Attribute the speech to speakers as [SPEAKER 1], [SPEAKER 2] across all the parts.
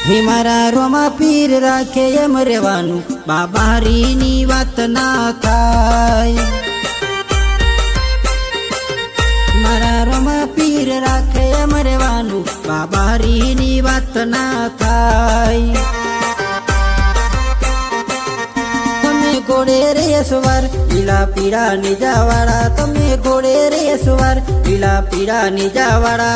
[SPEAKER 1] हे मारा रोमा पीर राखे एम रेवानु बाबारीनी वात ना थाय। मारा रोमा पीर राखे एम रेवानु बाबारीनी वात ना थाय। तमे घोड़े रे सवार पीला पीड़ा निजावाड़ा, तमे घोड़े रे सवार पीला पीड़ा निजावाड़ा।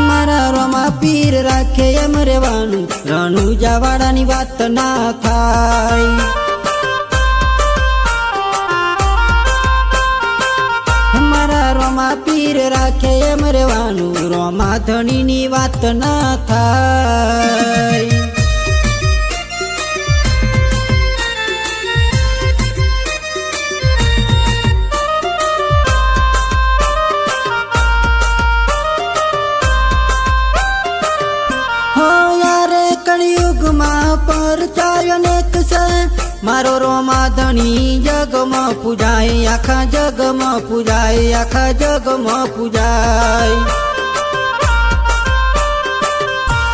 [SPEAKER 1] मारा रोमा पीर राखे एम रेवानु रણુજાવાડાની વાત ના થાય। मारा रोमा पीर राखे एम रेवानु रोमा धણીની વાત ના થાય। कलयुग में परचाय अनेक से मारो रोमा धनी जग में पूजाए, आखा जग में पूजाए, आखा जग में पूजाए।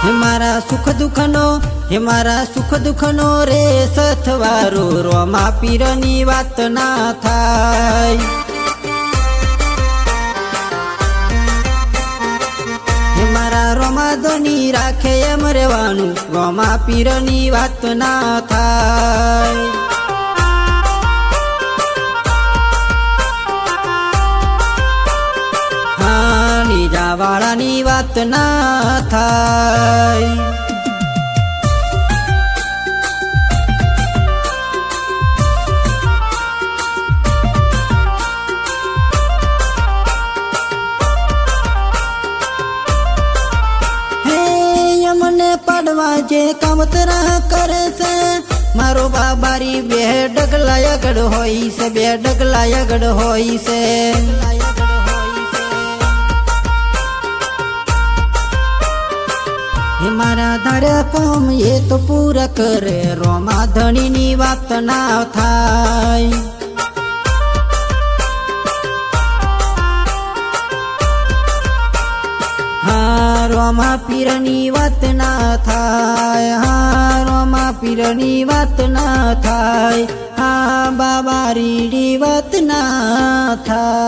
[SPEAKER 1] हे मारा सुख दुख नो, हे मारा सुख दुख नो रे सथवारो रोमा पीरनी वात ना थाय। मारा रोमा धनी राखे एम रेवानु रोमा पीरनी वात ना थाय। हाँ निजावाड़ानी वात ना थाय। पड़वा जे कामतरा करे से मारो बाबारी बे डगला अगड़ होई से, बे डगला अगड़ होई से। हे मारा धारे काम ये तो पूरा करे रोमा धणीनी वात ना थाय। हाँ रोमा पीरनी वात ना थाय। हाँ रोमा पीरनी वात ना थाय। हाँ बाबारी वात ना थाय।